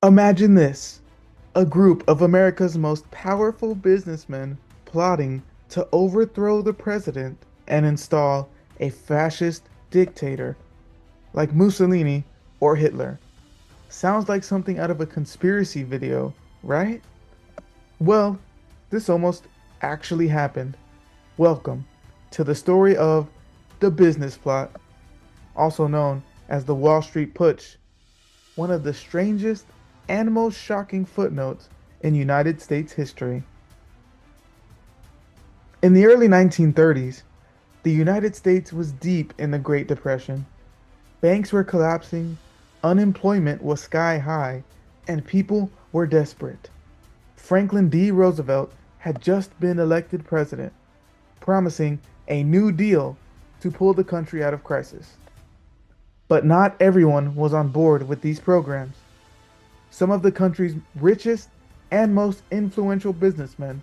Imagine this, a group of America's most powerful businessmen plotting to overthrow the president and install a fascist dictator like Mussolini or Hitler. Sounds like something out of a conspiracy video, right? Well, this almost actually happened. Welcome to the story of the business plot, also known as the Wall Street Putsch, one of the strangest and most shocking footnotes in United States history. In the early 1930s, the United States was deep in the Great Depression. Banks were collapsing, unemployment was sky high, and people were desperate. Franklin D. Roosevelt had just been elected president, promising a New Deal to pull the country out of crisis. But not everyone was on board with these programs. Some of the country's richest and most influential businessmen,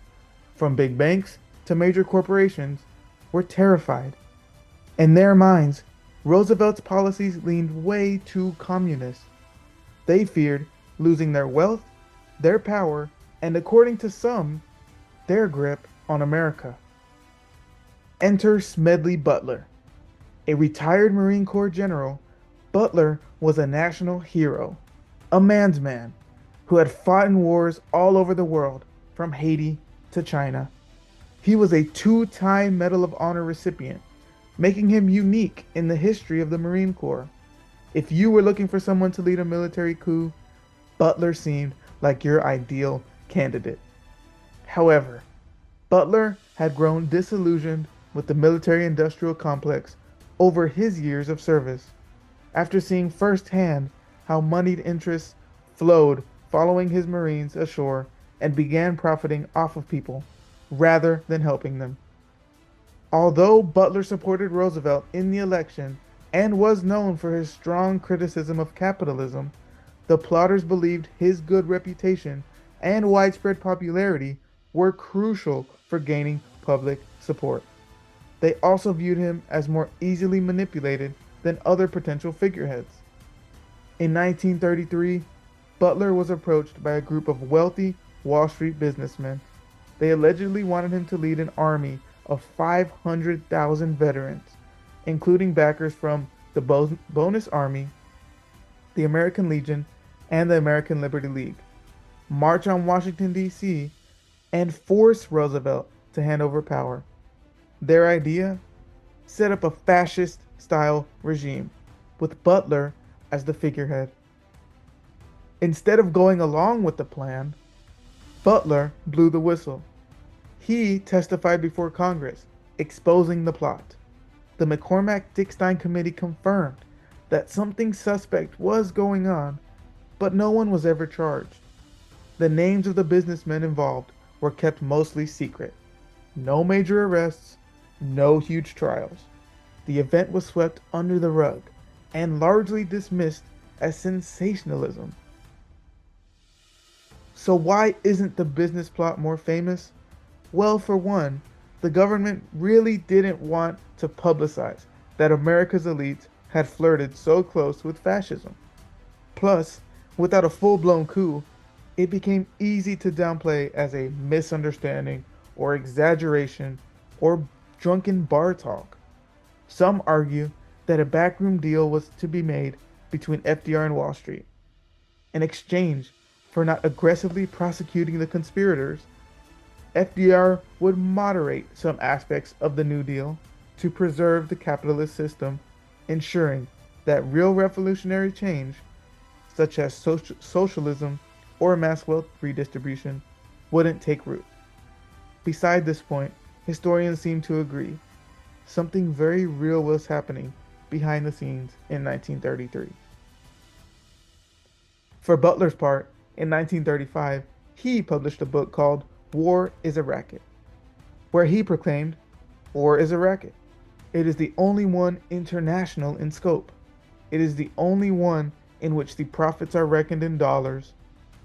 from big banks to major corporations, were terrified. In their minds, Roosevelt's policies leaned way too communist. They feared losing their wealth, their power, and according to some, their grip on America. Enter Smedley Butler. A retired Marine Corps general, Butler was a national hero, a man's man who had fought in wars all over the world, from Haiti to China. He was a two-time Medal of Honor recipient, making him unique in the history of the Marine Corps. If you were looking for someone to lead a military coup, Butler seemed like your ideal candidate. However, Butler had grown disillusioned with the military-industrial complex over his years of service, after seeing firsthand how moneyed interests flowed following his Marines ashore and began profiting off of people rather than helping them. Although Butler supported Roosevelt in the election and was known for his strong criticism of capitalism, the plotters believed his good reputation and widespread popularity were crucial for gaining public support. They also viewed him as more easily manipulated than other potential figureheads. In 1933, Butler was approached by a group of wealthy Wall Street businessmen. They allegedly wanted him to lead an army of 500,000 veterans, including backers from the Bonus Army, the American Legion, and the American Liberty League, march on Washington, D.C., and force Roosevelt to hand over power. Their idea? Set up a fascist style regime, with Butler as the figurehead. Instead of going along with the plan, Butler blew the whistle. He testified before Congress, exposing the plot. The McCormack-Dickstein Committee confirmed that something suspect was going on, but no one was ever charged. The names of the businessmen involved were kept mostly secret. No major arrests, no huge trials. The event was swept under the rug and largely dismissed as sensationalism. So why isn't the business plot more famous? Well, for one, the government really didn't want to publicize that America's elites had flirted so close with fascism. Plus, without a full-blown coup, it became easy to downplay as a misunderstanding or exaggeration or drunken bar talk. Some argue that a backroom deal was to be made between FDR and Wall Street. In exchange for not aggressively prosecuting the conspirators, FDR would moderate some aspects of the New Deal to preserve the capitalist system, ensuring that real revolutionary change, such as socialism or mass wealth redistribution, wouldn't take root. Beside this point, historians seem to agree something very real was happening behind the scenes in 1933. For Butler's part, in 1935, he published a book called War is a Racket, where he proclaimed, "War is a racket. It is the only one international in scope. It is the only one in which the profits are reckoned in dollars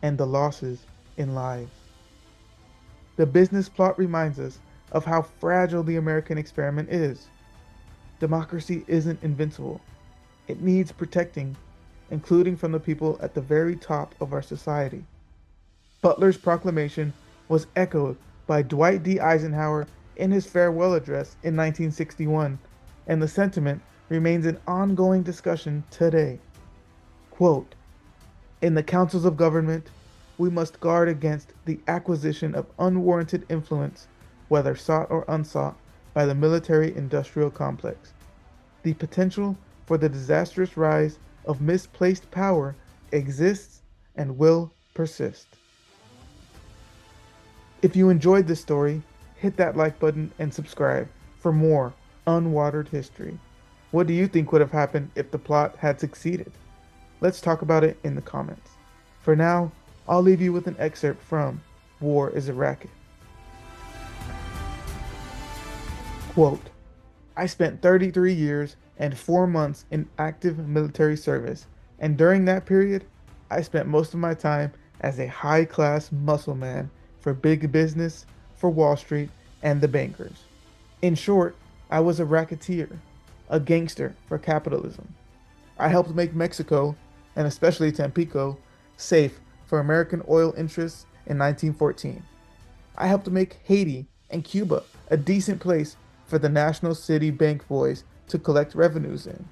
and the losses in lives." The business plot reminds us of how fragile the American experiment is. Democracy isn't invincible. It needs protecting. including from the people at the very top of our society. Butler's proclamation was echoed by Dwight D. Eisenhower in his farewell address in 1961, and the sentiment remains an ongoing discussion today. Quote, in the councils of government, we must guard against the acquisition of unwarranted influence, whether sought or unsought, by the military industrial complex. The potential for the disastrous rise of misplaced power exists and will persist. If you enjoyed this story, hit that like button and subscribe for more unwatered history. What do you think would have happened if the plot had succeeded? Let's talk about it in the comments. For now, I'll leave you with an excerpt from War is a Racket. Quote, I spent 33 years and 4 months in active military service, and during that period, I spent most of my time as a high-class muscle man for big business, for Wall Street, and the bankers. In short, I was a racketeer, a gangster for capitalism. I helped make Mexico, and especially Tampico, safe for American oil interests in 1914. I helped make Haiti and Cuba a decent place for the National City Bank boys to collect revenues in.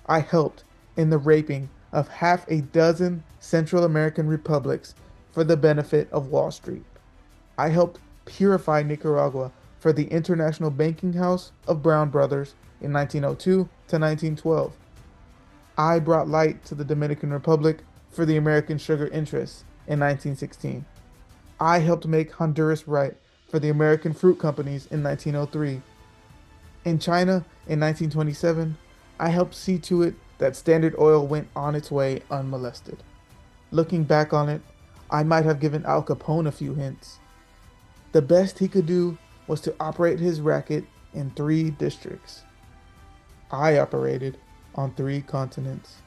I helped in the raping of half a dozen Central American republics for the benefit of Wall Street. I helped purify Nicaragua for the International Banking House of Brown Brothers in 1902 to 1912. I brought light to the Dominican Republic for the American sugar interests in 1916. I helped make Honduras right for the American fruit companies in 1903. In China in 1927, I helped see to it that Standard Oil went on its way unmolested. Looking back on it, I might have given Al Capone a few hints. The best he could do was to operate his racket in 3 districts. I operated on 3 continents.